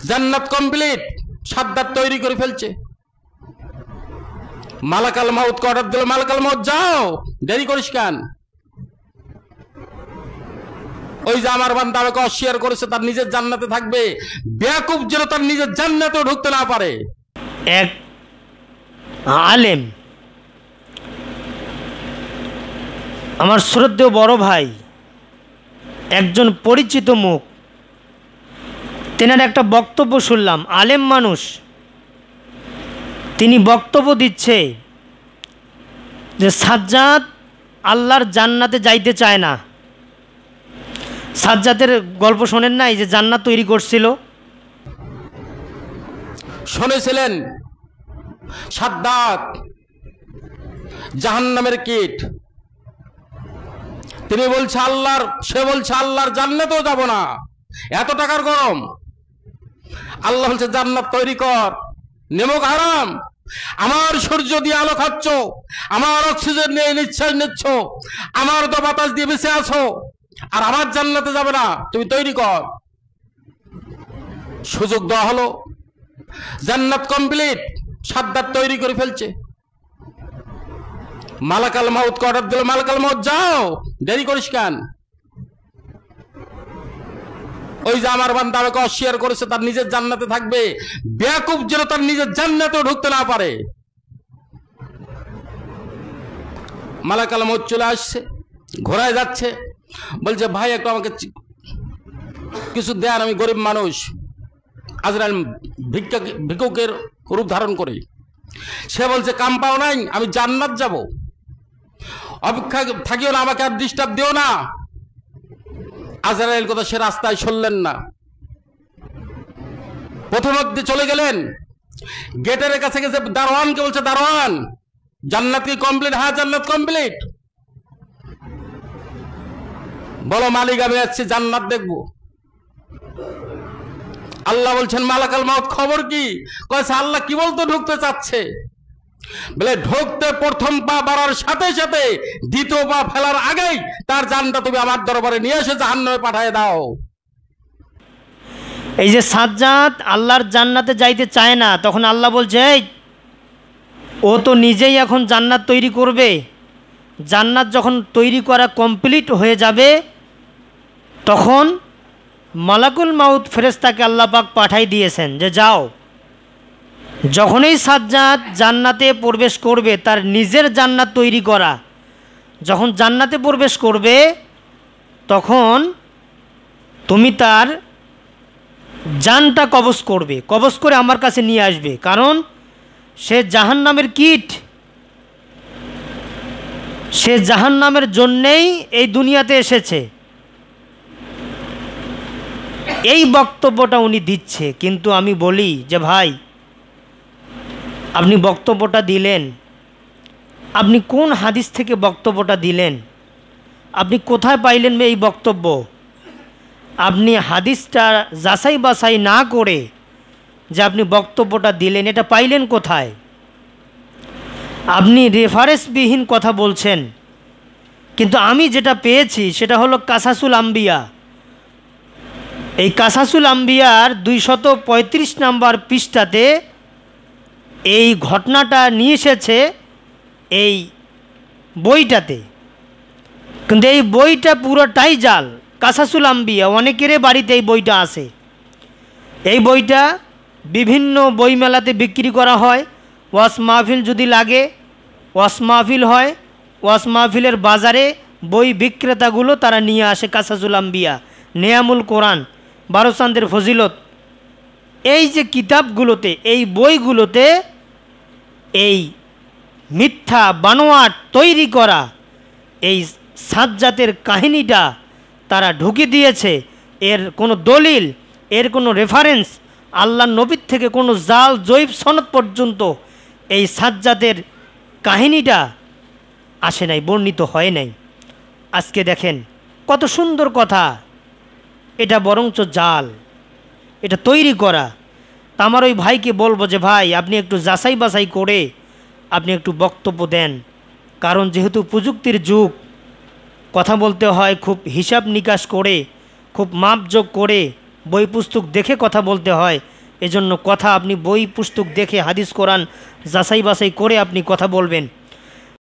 জান্নাত কমপ্লিট, সাদ্দাত তৈরি করে ফেলছে। মালাকাল মাউত অর্ডার দিল, মালাকাল মাউত যাও, দেরি করিস কেন? ওই যে আমার বান্দা আমাকে অস্বীকার করেছে, তার নিজের জান্নাতে থাকবে, বেয়াকুব যেন তার নিজের জান্নাতেও ঢুকতে না পারে। এক আলেম, আমার শ্রদ্ধেয় বড় ভাই, একজন পরিচিত মুখ, তেনার একটা বক্তব্য শুনলাম। আলেম মানুষ, তিনি বক্তব্য দিচ্ছে যে সাজ্জাদ আল্লাহর জান্নাতে যাইতে চায় না। সাজ্জাদের গল্প শোনেন না, এই যে জান্নাত তৈরি করছিল, শুনেছিলেন? সাদ্দাত জাহান্নামের কীট, তিনি বলছে আল্লাহর, সে বলছে আল্লাহর জান্নাতেও যাব না, এত টাকার গরম। আল্লাহ বলছে জান্নাত তৈরি কর, নেমক হারাম। আমার সূর্য দিয়ে আলো খাচ্ছ, আমার অক্সিজেন নিয়ে নিঃশ্বাস নিচ্ছ, আমার তো বাতাস দিয়ে বেঁচে আছো, আর আমার জান্নাতে যাবে না, তুমি তৈরি কর। সুযোগ দেওয়া হলো, জান্নাত কমপ্লিট, সাদ্দাত তৈরি করে ফেলছে। মালাকাল মাউত অর্ডার দিল, মালাকাল মাউত যাও, দেরি করিস কেন? ওই যে আমার বান্দা আমাকে অস্বীকার করেছে, তার নিজের জান্নাতে থাকবে, বেয়াকুব যেন তার নিজের জান্নাতেও ঢুকতে না পারে। মালাকাল মাউত চলে আসছে, ঘোড়ায় যাচ্ছে, বলছে ভাই একটু আমাকে কিছু দেন, আমি গরিব মানুষ। আজরাইল ভিক্ষুকের রূপ ধারণ করে, সে বলছে কাম পাও নাই, আমি জান্নাত যাব, অপেক্ষা থাকিও না, আমাকে আর ডিস্টার্ব দিও না। আজরাইল কথা সে রাস্তায় শুনলেন না, প্রথমত চলে গেলেন, গেটের কাছে গেছে, দারোয়ানকে বলছে দারোয়ান জান্নাত কি কমপ্লিট? হ্যাঁ জান্নাত কমপ্লিট। বলো মালিক আমি যাচ্ছি জান্নাত দেখবো। আল্লাহ বলছেন মালাকাল মাউত খবর কি? কয়েছে আল্লাহ কি বলতো ঢুকতে চাচ্ছে, বলে ঢুকতে প্রথম পা বাড়ার সাথে সাথে দ্বিতীয় পা ফেলার আগেই তার জানটা তুমি আমার দরবারে নিয়ে এসে জাহান্নামে পাঠিয়ে দাও। এই যে সাজ্জাদ আল্লাহর জান্নাতে যাইতে চায় না, তখন আল্লাহ বলছে ও তো নিজেই এখন জান্নাত তৈরি করবে। জান্নাত যখন তৈরি করা কমপ্লিট হয়ে যাবে, তখন মালাকুল মাউত ফেরেশতাকে আল্লাহ পাক পাঠাই দিয়েছেন যে যাও, যখনই সাজ্জাদ জান্নাতে প্রবেশ করবে, তার নিজের জান্নাত তৈরি করা, যখন জান্নাতে প্রবেশ করবে, তখন তুমি তার জানটা কবজ করবে, কবজ করে আমার কাছে নিয়ে আসবে, কারণ সে জাহান্নামের কীট, সে জাহান্নামের জন্যেই এই দুনিয়াতে এসেছে। এই বক্তব্যটা উনি দিচ্ছে। কিন্তু আমি বলি যে ভাই, আপনি বক্তব্যটা দিলেন, আপনি কোন হাদিস থেকে বক্তব্যটা দিলেন? আপনি কোথায় পাইলেন এই বক্তব্য? আপনি হাদিসটা যাচাই বাছাই না করে যে আপনি বক্তব্যটা দিলেন, এটা পাইলেন কোথায়? আপনি রেফারেন্সবিহীন কথা বলছেন। কিন্তু আমি যেটা পেয়েছি সেটা হলো কাসাসুল আম্বিয়া। এই কাসাসুল আম্বিয়ার 235 নম্বর পৃষ্ঠাতে এই ঘটনাটা নিয়ে এসেছে এই বইটাতে। কিন্তু এই বইটা পুরোটাই জাল। কাসাসুল আম্বিয়া অনেকেরই বাড়িতে এই বইটা আছে। এই বইটা বিভিন্ন বইমেলাতে বিক্রি করা হয়। ওয়াজ মাহফিল যদি লাগে, ওয়াজ মাহফিল হয়, ওয়াজ মাহফিলের বাজারে বই বিক্রেতাগুলো তারা নিয়ে আসে কাসাসুল আম্বিয়া, নেয়ামুল কোরআন, 12 চাঁদের ফজিলত, এই যে কিতাবগুলোতে, এই বইগুলোতে এই মিথ্যা বানোয়াট তৈরি করা এই সাজ্জাতের কাহিনীটা তারা ঢুকে দিয়েছে। এর কোনো দলিল, এর কোনো রেফারেন্স, আল্লাহ নবীর থেকে কোনো জাল জৈব সনদ পর্যন্ত এই সাজ্জাতের কাহিনীটা আসে নাই, বর্ণিত হয় নাই। আজকে দেখেন কত সুন্দর কথা, এটা বরঞ্চ জাল, এটা তৈরি করা। তা আমার ওই ভাইকে বলবো যে ভাই, আপনি একটু যাচাই বাছাই করে আপনি একটু বক্তব্য দেন। কারণ যেহেতু প্রযুক্তির যুগ, কথা বলতে হয় খুব হিসাব নিকাশ করে, খুব মাপযোগ করে, বই পুস্তক দেখে কথা বলতে হয়। এজন্য কথা আপনি বই পুস্তক দেখে হাদিস কোরআন যাচাই বাছাই করে আপনি কথা বলবেন।